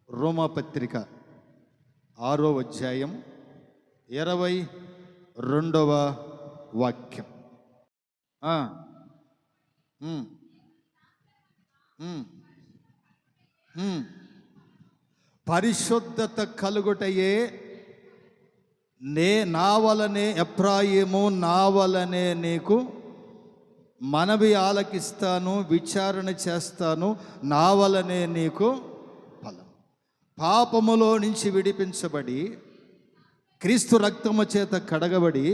రోమాపత్రిక 6వ అధ్యాయం 22వ వాక్యం. పరిశుద్ధత కలుగుటయే నా వలనే ఎఫ్రాయిము, నా వలనే నీకు మనవి ఆలకిస్తాను, విచారణ చేస్తాను, నా వలనే నీకు ఫలం. పాపములో నుంచి విడిపించబడి క్రీస్తు రక్తము చేత కడగబడి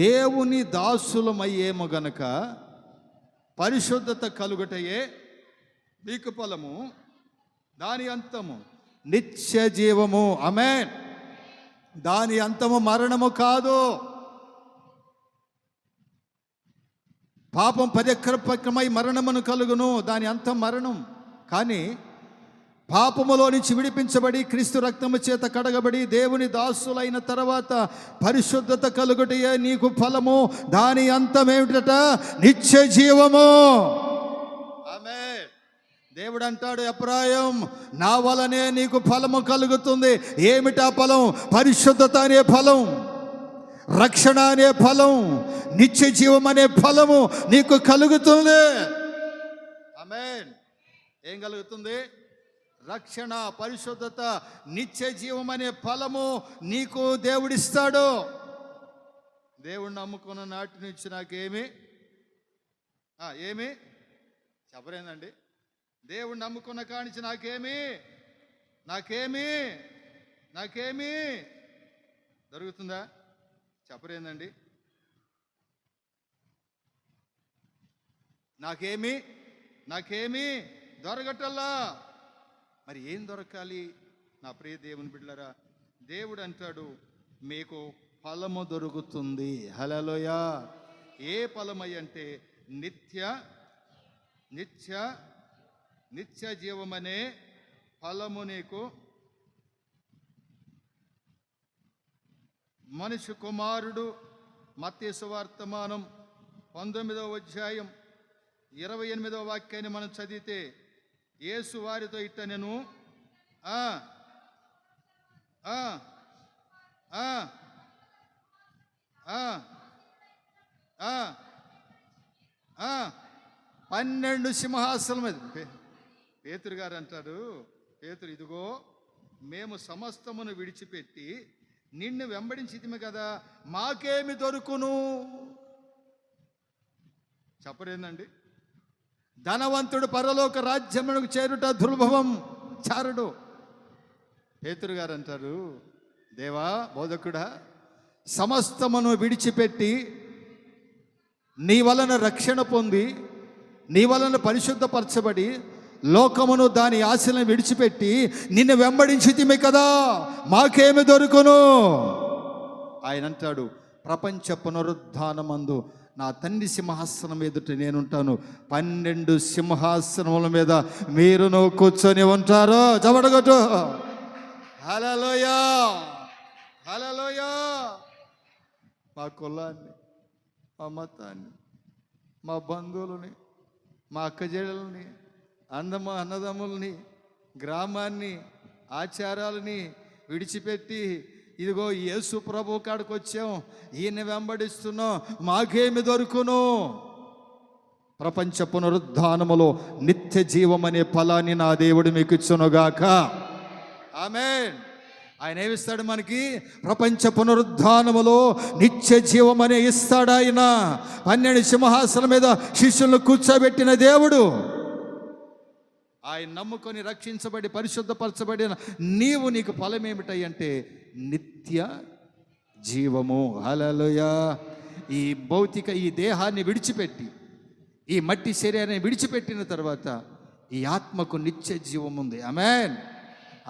దేవుని దాసులమయ్యేము గనక పరిశుద్ధత కలుగుటయే మీకు ఫలము, దాని అంతము నిత్య జీవము. ఆమేన్. దాని అంతము మరణము కాదు. పాపం పరిక్రమై మరణమును కలుగును, దాని అంతం మరణం. కానీ పాపములో నుంచి విడిపించబడి క్రీస్తు రక్తము చేత కడగబడి దేవుని దాసులైన తర్వాత పరిశుద్ధత కలుగుటయే నీకు ఫలము, దాని అంతం ఏమిటట? నిత్య జీవము. ఆమేన్. దేవుడు అంటాడు, ఎఫ్రాయిం, నా వలనే నీకు ఫలము కలుగుతుంది. ఏమిటా ఫలం? పరిశుద్ధత అనే ఫలం, రక్షణ అనే ఫలం, నిత్య జీవం అనే ఫలము నీకు కలుగుతుంది. ఆమేన్. ఏం కలుగుతుంది? రక్షణ, పరిశుద్ధత, నిత్య జీవం అనే ఫలము నీకు దేవుడిస్తాడు. దేవుడిని నమ్ముకున్న నాటి నుంచి నాకేమి ఏమి చెప్పరేందండి? దేవుడిని నమ్ముకున్న కానించి నాకేమి దొరుకుతుందా? చెప్పరేందండి? నాకేమి దొరకటల్లా. మరి ఏం దొరకాలి నా ప్రియ దేవుని బిడ్డలారా? దేవుడు అంటాడు, మీకు ఫలము దొరుకుతుంది. హల్లెలూయా. ఏ ఫలమై అంటే నిత్య జీవమనే ఫలము నీకు మనిషి కుమారుడు. మత్తయి సువార్తమానం 19వ అధ్యాయం 28వ వాక్యాన్ని మనం చదివితే, యేసు వారితో ఇట్ట నేను పన్నెండు సింహాసనం మీద. పేతురు గారు అంటారు, పేతురు, ఇదిగో మేము సమస్తమును విడిచిపెట్టి నిన్ను వెంబడించితిమి కదా, మాకేమి దొరుకును? చెప్పరేందండి? ధనవంతుడు పరలోక రాజ్యమునకు చేరుట దుర్భవం, చారుడు. పేతురు గారు అంటారు, దేవా, బోధకుడా, సమస్తమును విడిచిపెట్టి నీ వలన రక్షణ పొంది నీ వలన పరిశుద్ధపరచబడి లోకమును దాని ఆశలను విడిచిపెట్టి నిన్ను వెంబడించితిమి కదా, మాకేమి దొరుకును? ఆయన అంటాడు, ప్రపంచ పునరుద్ధానమందు నా తండ్రి సింహాసనం ఎదుట నేనుంటాను, 12 సింహాసనముల మీద మీరును కూర్చొని ఉంటారు. జబడగొట్టు. హల్లెలూయా, హల్లెలూయా. మా కులాన్ని, మా మతాన్ని, మా బంధువులని, మా అక్కజెళ్ళని, అన్నదమ్ముల్ని, గ్రామాన్ని, ఆచారాలని విడిచిపెట్టి ఇదిగో యేసు ప్రభు కాడికి వచ్చాం, ఈయన వెంబడిస్తున్నాం, మాకేమి దొరుకును? ప్రపంచ పునరుద్ధానములో నిత్య జీవం అనే ఫలాన్ని నా దేవుడు మీకు ఇచ్చునుగాక. ఆమేన్. ఆయన ఏమిస్తాడు మనకి? ప్రపంచ పునరుద్ధానములో నిత్య జీవం అనే ఇస్తాడు ఆయన. 12 సింహాసనం మీద శిష్యులను కూర్చోబెట్టిన దేవుడు. ఆయన నమ్ముకొని రక్షించబడి పరిశుద్ధపరచబడిన నీకు ఫలం ఏమిటంటే నిత్య జీవము. హల్లెలూయా. ఈ దేహాన్ని విడిచిపెట్టి, ఈ మట్టి శరీరాన్ని విడిచిపెట్టిన తర్వాత ఈ ఆత్మకు నిత్య జీవం ఉంది. ఆమేన్.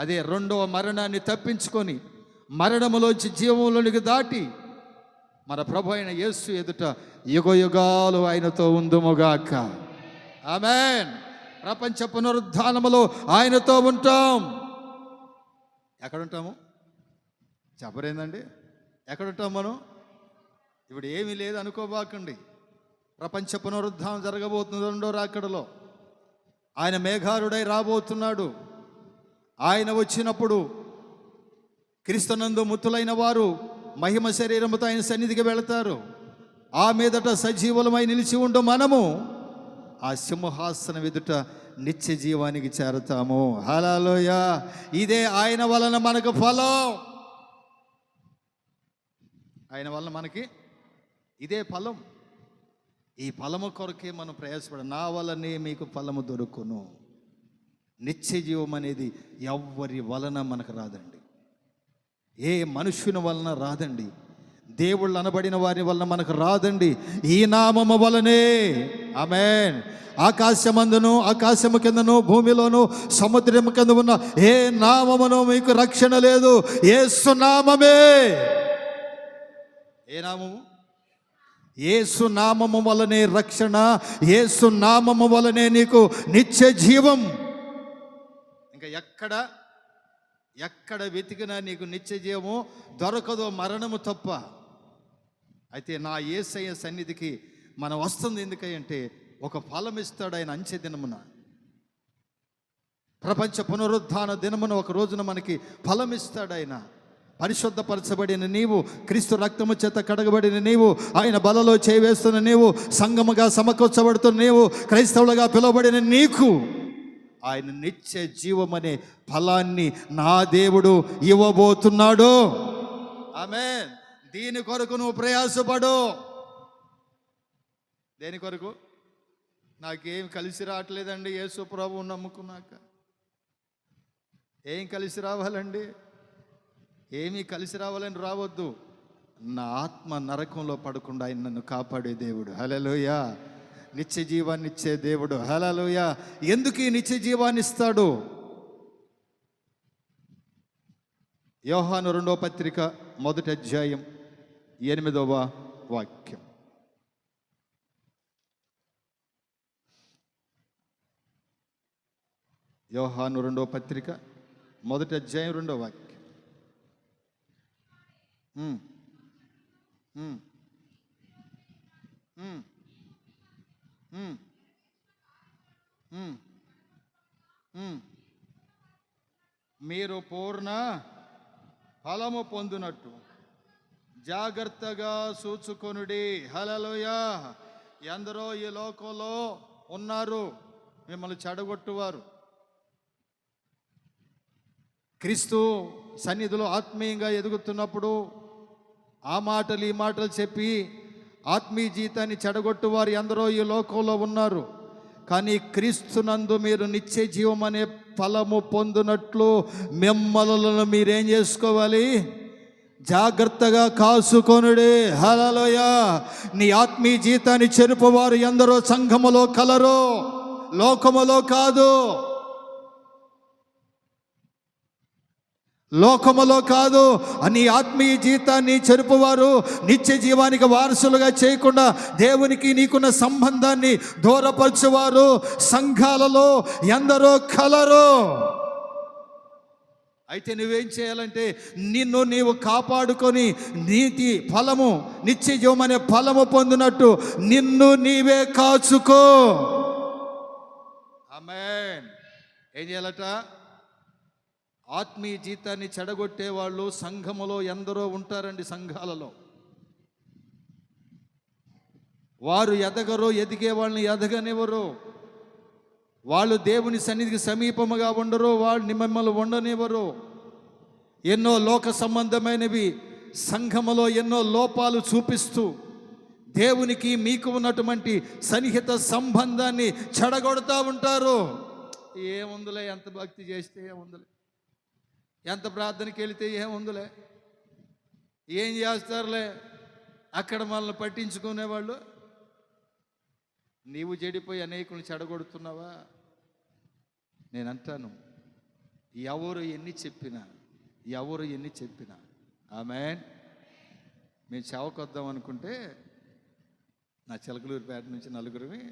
అదే రెండవ మరణాన్ని తప్పించుకొని మరణములోంచి జీవంలోనికి దాటి మన ప్రభు అయిన యేసు ఎదుట యుగయుగాలు ఆయనతో ఉందుముగాక. ఆమేన్. ప్రపంచ పునరుద్ధానములో ఆయనతో ఉంటాం. ఎక్కడుంటాము? చెప్పరేందండి? ఎక్కడుంటాం మనం? ఇప్పుడు ఏమీ లేదు అనుకోబాకండి. ప్రపంచ పునరుద్ధానం జరగబోతుంది 2వ రాకడలో. ఆయన మేఘారుడై రాబోతున్నాడు. ఆయన వచ్చినప్పుడు క్రీస్తునందు మృతులైన వారు మహిమ శరీరముతో ఆయన సన్నిధికి వెళతారు. ఆ మీదట సజీవులమై నిలిచి ఉండు మనము ఆ సింహాసనం ఎదుట నిత్య జీవానికి చేరతాము. హల్లెలూయా. ఇదే ఆయన వలన మనకు ఫలం. ఆయన వలన మనకి ఇదే ఫలం. ఈ ఫలము కొరకే మనం ప్రయాసపడ. నా వలనే మీకు ఫలము దొరుకును. నిత్య జీవం అనేది ఎవ్వరి వలన మనకు రాదండి. ఏ మనుష్యుని వలన రాదండి. దేవుళ్ళు అనబడిన వారి వలన మనకు రాదండి. ఈ నామము వలనే. ఆమేన్. ఆకాశమందును ఆకాశము కిందను భూమిలోను సముద్రము కింద ఉన్న ఏ నామమును మీకు రక్షణ లేదు. యేసు నామమే. ఏ నామము? యేసు నామము వలనే రక్షణ. యేసు నామము వలనే నీకు నిత్య జీవం. ఇంకా ఎక్కడ వెతికినా నీకు నిత్య జీవము దొరకదో, మరణము తప్ప. అయితే నా యేసయ్య సన్నిధికి మనం వస్తుంది ఎందుకంటే ఒక ఫలం ఇస్తాడు ఆయన. అంచె దినమున, ప్రపంచ పునరుద్ధాన దినమున ఒక రోజున మనకి ఫలం ఇస్తాడు ఆయన. పరిశుద్ధపరచబడిన నీవు, క్రీస్తు రక్తము చేత కడగబడిన నీవు, ఆయన బలలో చేవేస్తున్న నీవు, సంఘముగా సమకూర్చబడుతున్న నీవు, క్రైస్తవులుగా పిలువబడిన నీకు ఆయన నిత్య జీవం అనే ఫలాన్ని నా దేవుడు ఇవ్వబోతున్నాడు. ఆమేన్. దీని కొరకు నువ్వు ప్రయాసపడు. దేని కొరకు? నాకేం కలిసి రావట్లేదండి యేసు ప్రభువు నమ్ముకున్నాక. ఏం కలిసి రావాలండి? ఏమీ కలిసి రావాలని రావద్దు. నా ఆత్మ నరకంలో పడకుండా ఆయన నన్ను కాపాడే దేవుడు. హల్లెలూయా. నిత్య జీవాన్ని ఇచ్చే దేవుడు. హల్లెలూయా. ఎందుకు ఈ నిత్య జీవాన్ని ఇస్తాడు? యోహాను 2వ పత్రిక 1వ అధ్యాయం 8వ వాక్యం. యోహాను 2వ పత్రిక 1వ అధ్యాయం 2వ వాక్యం. మీరు పూర్ణ ఫలము పొందునట్టు జాగ్రత్తగా చూచుకొనుడి. హల్లెలూయా. ఎందరో ఈ లోకంలో ఉన్నారు మిమ్మల్ని చెడగొట్టువారు. క్రీస్తు సన్నిధిలో ఆత్మీయంగా ఎదుగుతున్నప్పుడు ఆ మాటలు ఈ మాటలు చెప్పి ఆత్మీయ జీవితాన్ని చెడగొట్టువారు ఎందరో ఈ లోకంలో ఉన్నారు. కానీ క్రీస్తునందు మీరు నిత్య జీవం అనే ఫలము పొందునట్లు మిమ్మల్ని మీరేం చేసుకోవాలి? జాగ్రత్తగా కాసుకొనుడి. హల్లెలూయా. నీ ఆత్మీయ జీవితాన్ని చెరుపువారు ఎందరో సంఘములో కలరు, లోకములో కాదు. లోకములో కాదు. నీ ఆత్మీయ జీవితాన్ని చెరుపువారు, నిత్య జీవానికి వారసులుగా చేయకుండా దేవునికి నీకున్న సంబంధాన్ని దూరపరచువారు సంఘాలలో ఎందరో కలరు. అయితే నువ్వేం చేయాలంటే నిన్ను నీవు కాపాడుకొని నీతి ఫలము, నిత్య జీవం అనే ఫలము పొందినట్టు నిన్ను నీవే కాచుకో. ఆమేన్. ఏం చేయాలట? ఆత్మీయ జీవితాన్ని చెడగొట్టే వాళ్ళు సంఘములో ఎందరో ఉంటారండి. సంఘాలలో వారు ఎదగరు, ఎదిగే వాళ్ళని ఎదగనివ్వరు. వాళ్ళు దేవుని సన్నిధికి సమీపముగా ఉండరు, వాళ్ళు మిమ్మల్ని ఉండనివ్వరు. ఎన్నో లోక సంబంధమైనవి సంఘములో ఎన్నో లోపాలు చూపిస్తూ దేవునికి మీకు ఉన్నటువంటి సన్నిహిత సంబంధాన్ని చెడగొడతా ఉంటారు. ఏముందులే, ఎంత భక్తి చేస్తే ఏముందులే, ఎంత ప్రార్థనకి వెళితే ఏముందులే, ఏం చేస్తారులే, అక్కడ మనల్ని పట్టించుకునేవాళ్ళు. నీవు చెడిపోయి అనేకులను చెడగొడుతున్నావా? నేను అంటాను, ఎవరు ఎన్ని చెప్పినా ఆమేన్. మేము సేవకొద్దాం అనుకుంటే నా చిలకలూరిపేట నుంచి నలుగురిని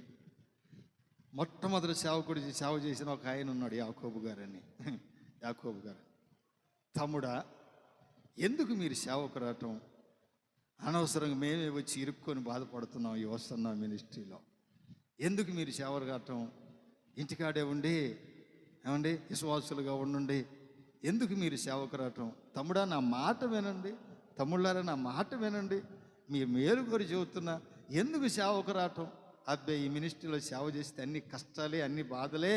మొట్టమొదటి సేవ చేసిన ఒక ఆయన ఉన్నాడు, యాకోబు గారని. యాకోబు గారు, తమ్ముడా ఎందుకు మీరు సేవకు రావటం? అనవసరంగా మేమే వచ్చి ఇరుక్కొని బాధపడుతున్నాం ఈ వస్తున్నాం మినిస్ట్రీలో. ఎందుకు మీరు సేవకు రావటం? ఇంటికాడే ఉండి ఏమండి విశ్వాసులుగా ఉండండి, ఎందుకు మీరు సేవకు రావటం? తమ్ముడా నా మాట వినండి, తమ్ముళ్ళారా నా మాట వినండి, మీ మేలు కోరి చెబుతున్నా, ఎందుకు సేవకు రావటం? అబ్బాయి ఈ మినిస్ట్రీలో సేవ చేస్తే అన్ని కష్టాలే, అన్ని బాధలే,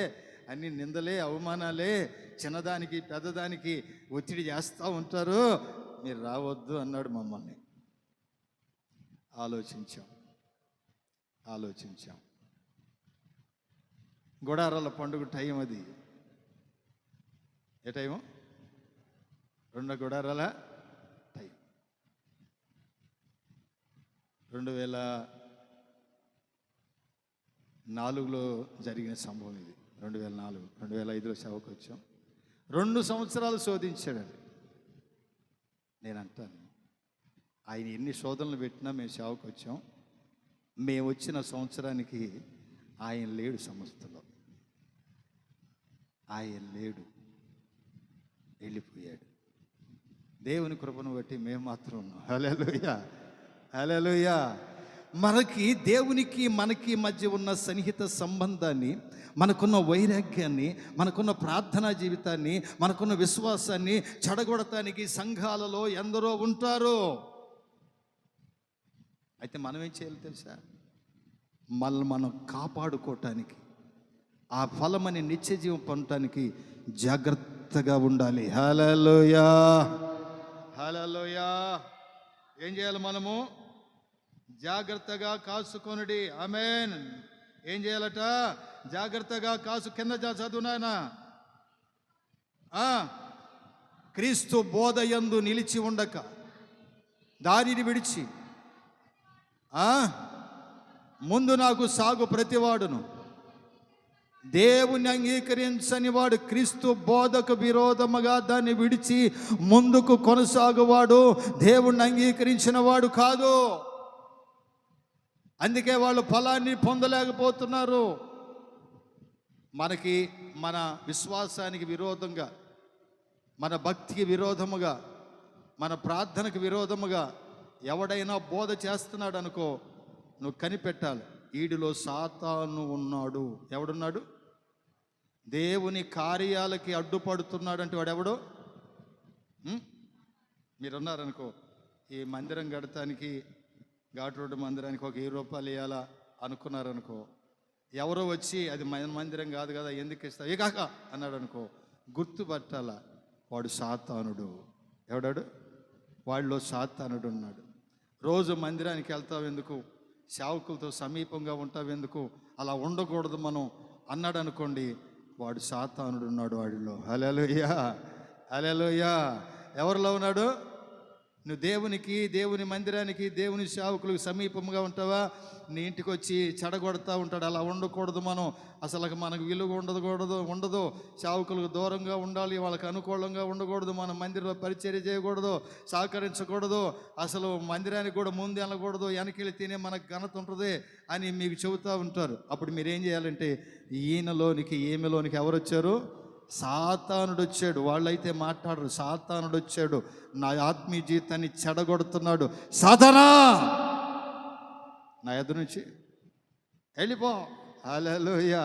అన్ని నిందలే, అవమానాలే, చిన్నదానికి పెద్దదానికి ఒత్తిడి చేస్తూ ఉంటారు, మీరు రావద్దు అన్నాడు మమ్మల్ని. ఆలోచించాం. గుడారాల పండుగ టైం అది. ఏ టైము? 2 గుడారాల టైం. 2004లో జరిగిన సంభవం ఇది. 2004, 2005లో సేవకు వచ్చాం. 2 సంవత్సరాలు శోధించాడండి. నేను అంటాను, ఆయన ఎన్ని శోధనలు పెట్టినా మేము సేవకు వచ్చాం. మేము వచ్చిన సంవత్సరానికి ఆయన లేడు, సంస్థలో ఆయన లేడు, వెళ్ళిపోయాడు. దేవుని కృపను బట్టి మేము మాత్రం ఉన్నాం. హల్లెలూయా, హల్లెలూయా. మనకి దేవునికి మనకి మధ్య ఉన్న సన్నిహిత సంబంధాన్ని, మనకున్న వైరాగ్యాన్ని, మనకున్న ప్రార్థనా జీవితాన్ని, మనకున్న విశ్వాసాన్ని చెడగొడటానికి సంఘాలలో ఎందరో ఉంటారు. అయితే మనం ఏం చేయాలి తెలుసా? మనం కాపాడుకోవటానికి, ఆ ఫలమని నిత్య జీవం పొందటానికి జాగ్రత్తగా ఉండాలి. హల్లెలూయా, హల్లెలూయా. ఏం చేయాలి? మనము జాగ్రత్తగా కాసుకొనుడి. ఆమేన్. ఏం చేయాలట? జాగ్రత్తగా కింద చదువునాయనా. క్రీస్తు బోధయందు నిలిచి ఉండక దారిని విడిచి ముందు నాకు సాగు ప్రతివాడును, దేవుని అంగీకరించని వాడు క్రీస్తు బోధకు విరోధముగా దాన్ని విడిచి ముందుకు కొనసాగువాడు దేవుణ్ణి అంగీకరించిన వాడు కాదు. అందుకే వాళ్ళు ఫలాన్ని పొందలేకపోతున్నారు. మనకి మన విశ్వాసానికి విరోధంగా, మన భక్తికి విరోధముగా, మన ప్రార్థనకు విరోధముగా ఎవడైనా బోధ చేస్తున్నాడు అనుకో, నువ్వు కనిపెట్టాలి, ఈడిలో సాతాను ఉన్నాడు. ఎవడున్నాడు? దేవుని కార్యాలకి అడ్డుపడుతున్నాడు అంటే వాడెవడు? మీరున్నారనుకో, ఈ మందిరం కడటానికి, ఘాట్ రోడ్డు మందిరానికి ఒక 1000 రూపాయలు ఇవ్వాలా అనుకున్నారనుకో, ఎవరో వచ్చి అది మందిరం కాదు కదా, ఎందుకు ఇస్తావు, ఏ కాక అన్నాడు అనుకో, గుర్తుపట్టాల, వాడు సాతానుడు. ఎవడాడు? వాడిలో సాతానుడు ఉన్నాడు. రోజు మందిరానికి వెళ్తావు ఎందుకు, సేవకులతో సమీపంగా ఉంటావు ఎందుకు, అలా ఉండకూడదు మనం అన్నాడు అనుకోండి, వాడు సాతానుడు ఉన్నాడు వాడిలో. హల్లెలూయా, హల్లెలూయా. ఎవరిలో ఉన్నాడు? నువ్వు దేవునికి, దేవుని మందిరానికి, దేవుని సేవకులకు సమీపంగా ఉంటావా, నీ ఇంటికి వచ్చి చెడగొడతా ఉంటాడు. అలా ఉండకూడదు మనం. అసలు మనకు విలువ ఉండదు. సేవకులకు దూరంగా ఉండాలి, వాళ్ళకి అనుకూలంగా ఉండకూడదు, మన మందిరంలో పరిచర్య చేయకూడదు, సహకరించకూడదు, అసలు మందిరానికి కూడా ముందు వెళ్ళకూడదు, వెనకెళ్ళి తినే మనకు ఘనత ఉంటుంది అని మీకు చెబుతూ ఉంటారు. అప్పుడు మీరేం చేయాలంటే, ఈమెలోనికి ఎవరు వచ్చారు? సాతానుడు వచ్చాడు. వాళ్ళైతే మాట్లాడరు. సాతానుడు వచ్చాడు, నా ఆత్మీయ జీవితాన్ని చెడగొడుతున్నాడు, సాతానా నా ఎదురు నుంచి వెళ్ళిపో, హల్లెలూయా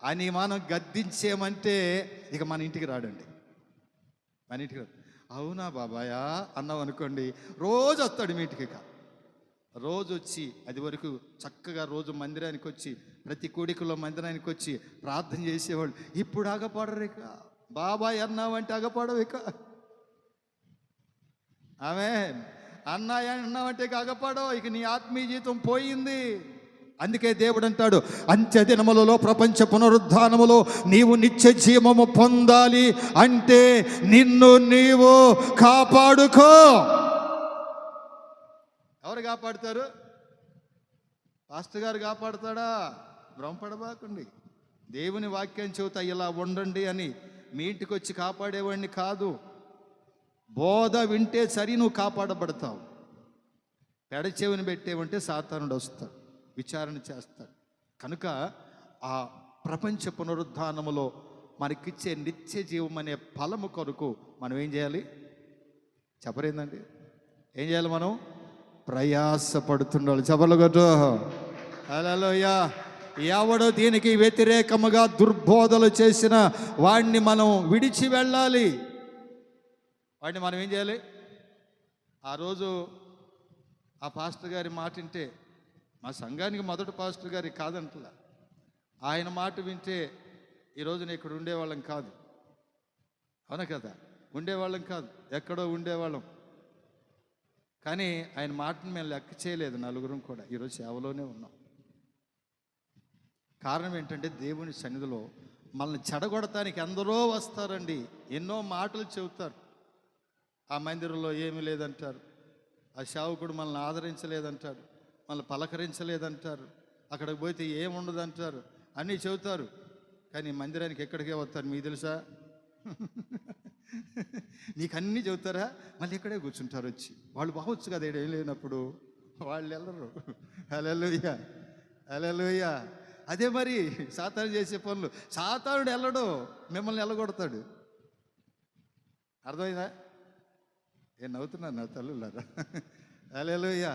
అని మనం గద్దించేమంటే ఇక మన ఇంటికి రాడండి. మన ఇంటికి రాడు. అవునా బాబాయా అన్నాం అనుకోండి, రోజు వస్తాడు మీ ఇంటికి. ఇక రోజు వచ్చి, అది వరకు చక్కగా రోజు మందిరానికి వచ్చి, ప్రతి కోడికలో మందిరానికి వచ్చి ప్రార్థన చేసేవాళ్ళు. ఇప్పుడు ఆగపడరు. ఇక బాబాయ్ అన్నావంటే ఆగపడవు. ఇక ఆమేన్. అన్నాయ అన్నావంటే ఇక ఆగపడవు. ఇక నీ ఆత్మీయ జీవితం పోయింది. అందుకే దేవుడు అంటాడు, అంత్య దినములలో, ప్రపంచ పునరుద్ధానములో నీవు నిత్య జీవము పొందాలి అంటే నిన్ను నీవు కాపాడుకో. ఎవరు కాపాడుతారు? పాస్టర్ గారు కాపాడుతాడా? భ్రమపడబాకండి. దేవుని వాక్యం చెబుతా ఇలా ఉండండి అని మీ ఇంటికి వచ్చి కాపాడేవాడిని కాదు. బోధ వింటే సరి, నువ్వు కాపాడబడతావు. పెడచెవిని పెట్టేవంటే సాతానుడు వస్తాడు, విచారణ చేస్తాడు. కనుక ఆ ప్రపంచ పునరుద్ధానములో మనకిచ్చే నిత్య జీవం అనే ఫలము కొరకు మనం ఏం చేయాలి? చెప్పరేందండి? ఏం చేయాలి? మనం ప్రయాసపడుతుండాలి. చపలు కొట్టు. హల్లెలూయా. ఎవడో దీనికి వ్యతిరేకముగా దుర్బోధలు చేసిన వాడిని మనం విడిచి వెళ్ళాలి. వాడిని మనం ఏం చేయాలి? ఆ రోజు ఆ పాస్టర్ గారి మాట వింటే, మా సంఘానికి మొదటి పాస్టర్ గారి కాదంటలా, ఆయన మాట వింటే ఈరోజు నేను ఇక్కడ ఉండేవాళ్ళం కాదు. అవునా కదా? ఉండేవాళ్ళం కాదు, ఎక్కడో ఉండేవాళ్ళం. కానీ ఆయన మాటను మేము లెక్క చేయలేదు, నలుగురం కూడా ఈరోజు సేవలోనే ఉన్నాం. కారణం ఏంటంటే దేవుని సన్నిధిలో మనల్ని చెడగొడటానికి ఎందరో వస్తారండి. ఎన్నో మాటలు చెబుతారు. ఆ మందిరంలో ఏమీ లేదంటారు, ఆ సేవకుడు మనల్ని ఆదరించలేదంటారు, మనల్ని పలకరించలేదంటారు, అక్కడికి పోతే ఏముండదంటారు, అన్నీ చెబుతారు. కానీ మందిరానికి ఎక్కడికే వస్తారు మీకు తెలుసా? నీకు అన్నీ చెబుతారా? మళ్ళీ ఇక్కడే కూర్చుంటారు వచ్చి. వాళ్ళు బాగొచ్చు కదా ఏం లేనప్పుడు, వాళ్ళు వెళ్ళరు. హల్లెలూయా, హల్లెలూయా. అదే మరి సాతాను చేసే పనులు. సాతానుడు వెళ్ళడు, మిమ్మల్ని వెళ్ళగొడతాడు. అర్థమైందా? ఏం నవ్వుతున్నాను నా తల్లులారా? హల్లెలూయా.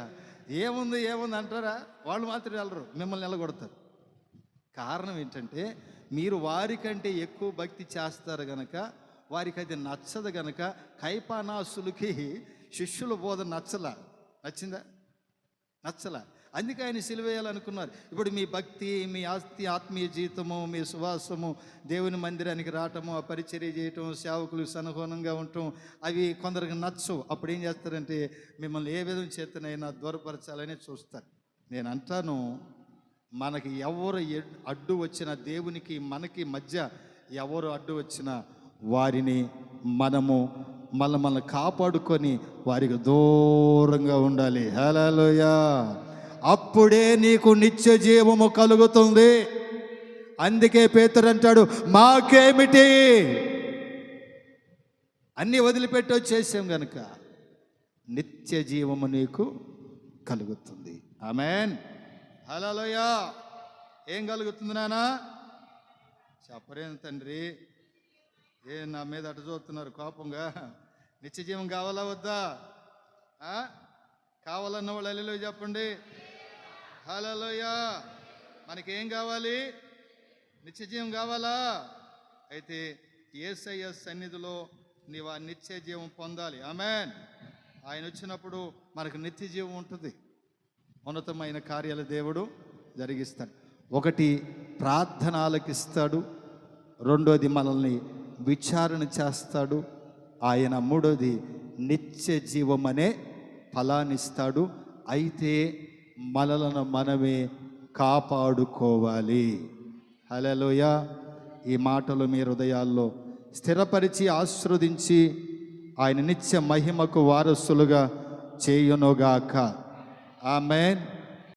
ఏముంది అంటారా? వాళ్ళు మాత్రం వెళ్ళరు, మిమ్మల్ని వెళ్ళగొడతారు. కారణం ఏంటంటే మీరు వారికంటే ఎక్కువ భక్తి చేస్తారు గనక, వారికి అది నచ్చదు గనక. కైపానాసులకి శిష్యుల బోధ నచ్చిందా? నచ్చలా. అందుకే ఆయన సిలువేయాలనుకున్నారు. ఇప్పుడు మీ భక్తి, మీ ఆత్మీయ జీవితము, మీ సువాసము, దేవుని మందిరానికి రావటము, ఆ పరిచర్య చేయటం, సేవకులు సనుగుణంగా ఉండటం, అవి కొందరికి నచ్చవు. అప్పుడు ఏం చేస్తారంటే మిమ్మల్ని ఏ విధం చేతనైనా దూరపరచాలని చూస్తారు. నేను అంటాను, మనకి ఎవరు అడ్డు వచ్చినా, దేవునికి మనకి మధ్య ఎవరు అడ్డు వచ్చినా వారిని మనల్ని కాపాడుకొని వారికి దూరంగా ఉండాలి. హల్లెలూయా. అప్పుడే నీకు నిత్య జీవము కలుగుతుంది. అందుకే పేతురు అంటాడు, మాకేమిటి, అన్నీ వదిలిపెట్టి వచ్చేసాం గనుక నిత్య జీవము నీకు కలుగుతుంది. ఆమేన్. హల్లెలూయా. ఏం కలుగుతుంది నానా? చెప్పరేం తండ్రి, నా మీద అటు చూస్తున్నారు కోపంగా? నిత్య జీవం కావాలా వద్దా? కావాలన్న వాళ్ళు హల్లెలూయా చెప్పండి. హల్లెలూయా. మనకేం కావాలి? నిత్య జీవం కావాలా? అయితే యేసయ్య సన్నిధిలో నీవు ఆ నిత్య జీవం పొందాలి. ఆమేన్. ఆయన వచ్చినప్పుడు మనకు నిత్య జీవం ఉంటుంది. ఉన్నతమైన కార్యాలు దేవుడు జరిగిస్తాడు. ఒకటి ప్రార్థన ఆలకిస్తాడు, రెండోది మనల్ని విచారణ చేస్తాడు, ఆయన మూడోది నిత్య జీవం అనే ఫలాన్నిస్తాడు. అయితే మనలను మనమే కాపాడుకోవాలి. హల్లెలూయా. ఈ మాటలు మీ హృదయాల్లో స్థిరపరిచి ఆశీర్వదించి ఆయన నిత్య మహిమకు వారసులుగా చేయునుగాక. ఆమేన్.